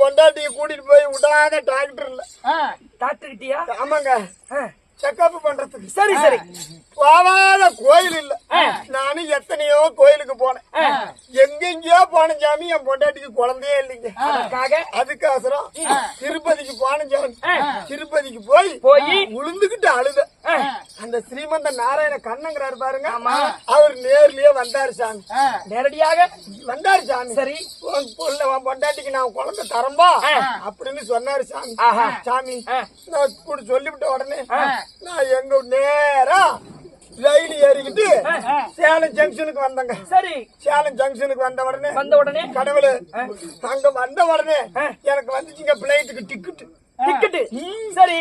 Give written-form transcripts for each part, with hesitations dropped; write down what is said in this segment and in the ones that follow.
பொண்டாட்டிய கூட்டிட்டு போய் விடாத டாக்டர் இல்ல டாக்டர் கிட்டியா? ஆமாங்க, செக்அப் பண்றதுக்கு. சரி சரி. போவாத கோயில் இல்ல. நானும் எத்தனையோ கோயிலுக்கு போனேன், எங்கெங்கயோ போன சாமி. என் பொண்டாட்டிக்கு குழந்தையே இல்லைங்க. அதுக்கோசரம் திருப்பதிக்கு போன சாமி. திருப்பதிக்கு போய் உளுந்துகிட்டு அழுத. அந்த ஸ்ரீமந்த நாராயண கண்ணங்கிறாரு பாருங்க, அவர் நேர்லயே வந்தாரு சாமி. நேரடியாக வந்தாரு சாமி. சரி, உன் பொண்டாட்டிக்கு நான் குழந்தை தரம்பா அப்படின்னு சொன்னாரு சாமி. சாமி நான் கூட சொல்லிவிட்ட உடனே நான் எங்க நேரா ரயில் ஏறிக்கிட்டு சேலம் ஜங்ஷனுக்கு வந்தங்க. சரி, சேலம் ஜங்ஷனுக்கு வந்த உடனே கடவுளு அங்க வந்த உடனே எனக்கு வந்துச்சுங்க பிளைட்டுக்கு டிக்கெட்டு. சரி,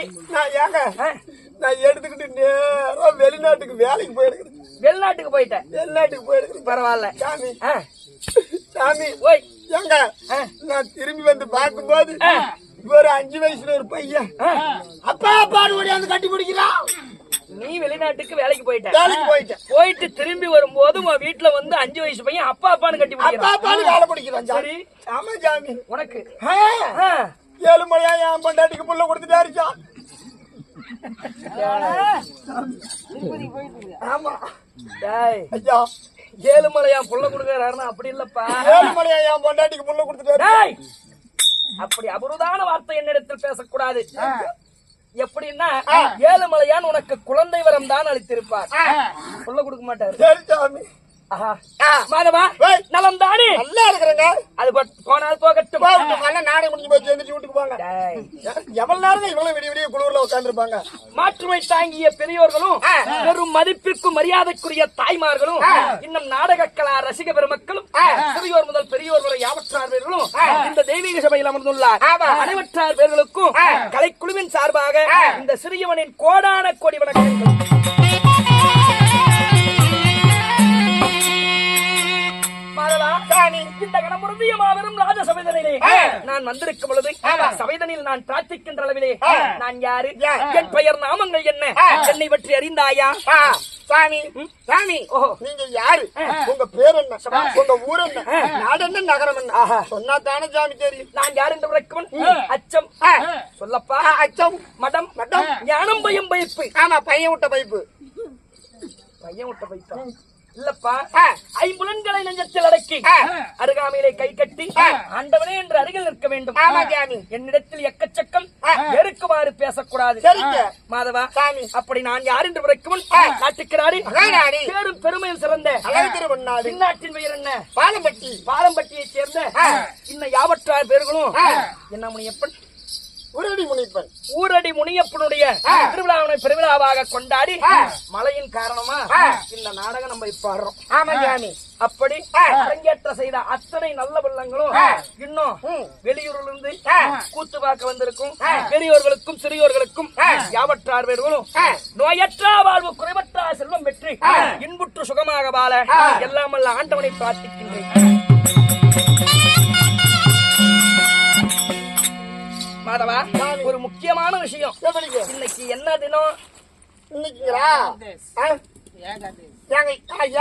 நான் எடுத்துக்கிட்டு நேரா வெளிநாட்டுக்கு வேலைக்கு போயிடுறேன். வெளிநாட்டுக்கு போயிட்டேன். பரவாயில்ல சாமி. சாமி ஓய் எங்க நான் திரும்பி வந்து பார்க்கும்போது ஒரு 5 வயசுல ஒரு பையன் அப்பா அப்பான்னு ஓடியாந்து கட்டி பிடிக்கிறான். நீ வெளிநாட்டுக்கு வேலைக்கு போயிட்டு திரும்பி வரும்போது உன் வீட்டுல வந்து 5 வயசு பையன் அப்பா அப்பான்னு கட்டி பிடிக்கிறான். வேலை பிடிக்கிறான். சரி, ஆமா சாமி. உனக்கு 7 மணியா என் பொண்டாட்டிக்கு புள்ள கொடுத்துட்டாரு சாமி. ஆமா ஐயா, 7 மலையா புள்ள கொடுக்கறாருன்னா அப்படி இல்லப்பா. 7 மணியா என் பொண்டாட்டிக்கு புள்ள கொடுத்துட்டாரு. அப்படி அபூர்வமான வார்த்தை என்னிடத்தில் பேசக்கூடாது. எப்படின்னா 7 மலையான் உனக்கு குழந்தை வரம் தான் அளித்திருப்பார், புள்ள கொடுக்க மாட்டாரு. சரி சாமி. மாதவா நலம் தானே? நல்லா இருக்கிறேங்க. அது போனால் போகட்டும். நாடகம் முடிஞ்சு போய் சேர்ந்துட்டு வீட்டுக்கு போங்க. எவ்வளவு நேரம் இவ்வளவு விடிய விடிய குளிர்ல உட்காந்துருப்பாங்க. மாற்றுமை தாங்கிய பெரியோர்களும் பெரும் மதிப்பிற்கும் மரியாதைக்குரிய தாய்மார்களும் இன்னும் நாடக கலா ரசிக பெருமக்களும் சிறியோர் முதல் பெரியோர் வரை யாவற்றார் பேர்களும் இந்த தெய்வீக சபையில் அமர்ந்துள்ளார். அனைவற்றார் பேர்களுக்கும் கலைக்குழுவின் சார்பாக இந்த சிறியவனின் கோடான கோடி வணக்கங்கள். இந்த கணமுருந்திய மாபெரும் ராஜ சபைதனிலே நான் வந்திருக்கும் பொழுது சபைதனில் நான் பிரார்த்திக்கின்ற அளவிலே நான் யாரு, என் பெயர் நாமங்கள் என்ன, என்னை பற்றி அறிந்தாயா? சாமி சாமி, நீங்க யாரு, உங்க பேர் என்ன, உங்க ஊர் என்ன, நாடு என்ன, நகரம் என்ன சொன்னா தானே சாமி தெரியும். நான் யார் என்று விளக்குவன். அச்சம் சொல்லப்பா. அச்சம், மடம் ஞானம், பயம், பயிர்ப்பு. ஆமா, பையன் விட்ட பைப்பு. பையன் விட்ட பைப்பா? இல்லப்பா ஐம்புலன்களை நெஞ்சத்தில் அடக்கி அருகாமையிலே கை கட்டி ஆண்டவனே என்று அருகில் நிற்க வேண்டும். என்னிடத்தில் எக்கச்சக்கம் எருக்குமாறு பேசக்கூடாது. மாதவா, அப்படி நான் யார் என்று விரைக்கும் நாட்டுக்கிறாடி பேரும் பெருமையில் சிறந்த பின்னாட்டின் பெயர் என்ன? பாலம்பட்டி. பாலம்பட்டியை சேர்ந்த இன்னும் யாவற்றார் பேர்களும் என்ன முனியப்பன், ஊரடி முனியப்பன், ஊரடி முனியப்பனுடைய திருவிழாவினை பெருவிழாவாக கொண்டாடி மழையின் காரணமா இந்த நாடகம் நம்ம இப்ப ஆடுறோம். அப்படி அரங்கேற்ற செய்த அத்தனை நல்ல வெள்ளங்களும் இன்னும் வெளியூரிலிருந்து கூத்து பார்க்க வந்திருக்கும் பெரியோர்களுக்கும் சிறியோர்களுக்கும் யாவற்றார் பேர்களும் நோயற்ற வாழ்வு குறைவற்ற செல்வம் பெற்று இன்புற்று சுகமாக வாழ எல்லாம் வல்ல ஆண்டவனை பிரார்த்திக்கின்றேன். மாதவா, ஒரு முக்கியமான விஷயம். இன்னைக்கு என்ன தினம்? இன்னைக்குங்களா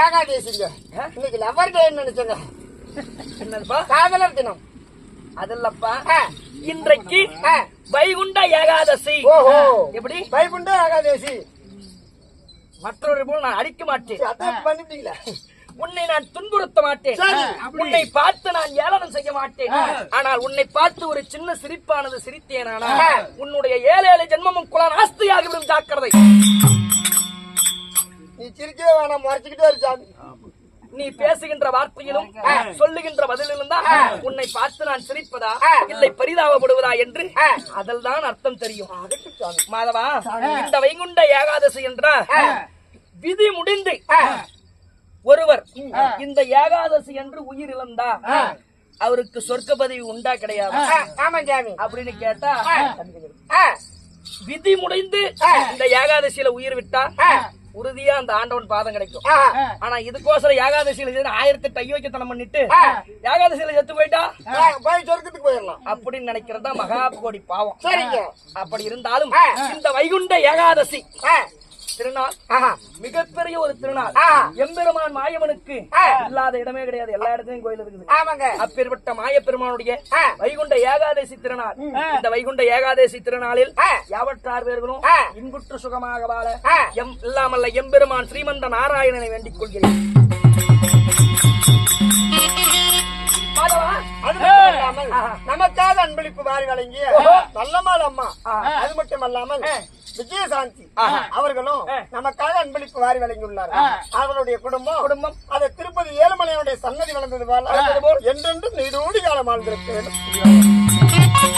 ஏகாதேசிங்க. இன்னைக்கு லவர் டே நினைச்சங்க. என்னதுப்பா? காதலர் தினம். அதல்லப்பா, இன்றைக்கு வைகுண்ட ஏகாதசி. ஓஹோ, எப்படி வைகுண்ட ஏகாதசி? மற்றொரு போல் நான் அடிக்க மாட்டேன். அதான் பண்ணிட்டீங்களா? உன்னை நான் துன்புறுத்த மாட்டேன். உன்னை பார்த்து நான் ஏளனம் செய்ய மாட்டேன். ஆனால் உன்னை பார்த்து ஒரு சின்ன சிரிப்பானது சிரித்தேனானா உன்னுடைய 7 ஜென்மமும் குல நாஸ்தியாகிவிடும். ஜாக்கிரதை. நீ சிரிக்கவே வேணாம், மறைச்சுக்கிட்டே இருக்காது. நீ பேசுகின்ற வார்த்தையிலும் சொல்லுகின்ற பதிலிலும் தான் உன்னை பார்த்து நான் சிரிப்பதா இல்லை பரிதாபப்படுவதா என்று அதில் தான் அர்த்தம் தெரியும். மாதவா, இந்த வைகுண்ட ஏகாதசி என்றால் விதி முடிந்து ஒருவர் இந்த ஏகாதசி என்று உயிர் இழந்தா அவருக்கு சொர்க்க பதவி உண்டா கிடையாது அப்படின்னு கேட்டா, விதி முடிந்து இந்த ஏகாதசியில உயிர் விட்டா உறுதியா அந்த ஆண்டவன் பாதம் கிடைக்கும். ஆனா இதுக்கோசரம் ஏகாதசியில 1008 ஐயோக்கியத்தனம் பண்ணிட்டு ஏகாதசியில செத்து போயிட்டா போய் சொர்க்கத்துக்கு போயிடலாம் அப்படின்னு நினைக்கிறதா மகா கோடி பாவம். சரிங்க. அப்படி இருந்தாலும் இந்த வைகுண்ட ஏகாதசி திருநாள் மிகப்பெரிய ஒரு திருநாள். எம்பெருமான் மாயவனுக்கு இல்லாத இடமே கிடையாது. எல்லா இடத்துலயும் கோயில் இருக்குது. அப்பேற்பட்ட மாயப்பெருமானுடைய வைகுண்ட ஏகாதசி திருநாள். இந்த வைகுண்ட ஏகாதசி திருநாளில் யாவற்றார் பேர்களும் இன்புற்று சுகமாக வாழ இல்லாமல்ல எம்பெருமான் ஸ்ரீமந்த நாராயணனை வேண்டிக் கொள்கிறேன். நமக்காக அன்பளிப்பு வாரி வழங்கிய நல்லம்மாள் அம்மா, அது மட்டுமல்லாமல் விஜயசாந்தி அவர்களும் நமக்காக அன்பளிப்பு வாரி வழங்கியுள்ளார்கள். அவர்களுடைய குடும்பம் அதை திருப்பதி ஏழுமலையுடைய சன்னதி வளர்ந்தது போல் என்றென்றும் நீடூடி காலம் வாழ்ந்திருக்க வேண்டும்.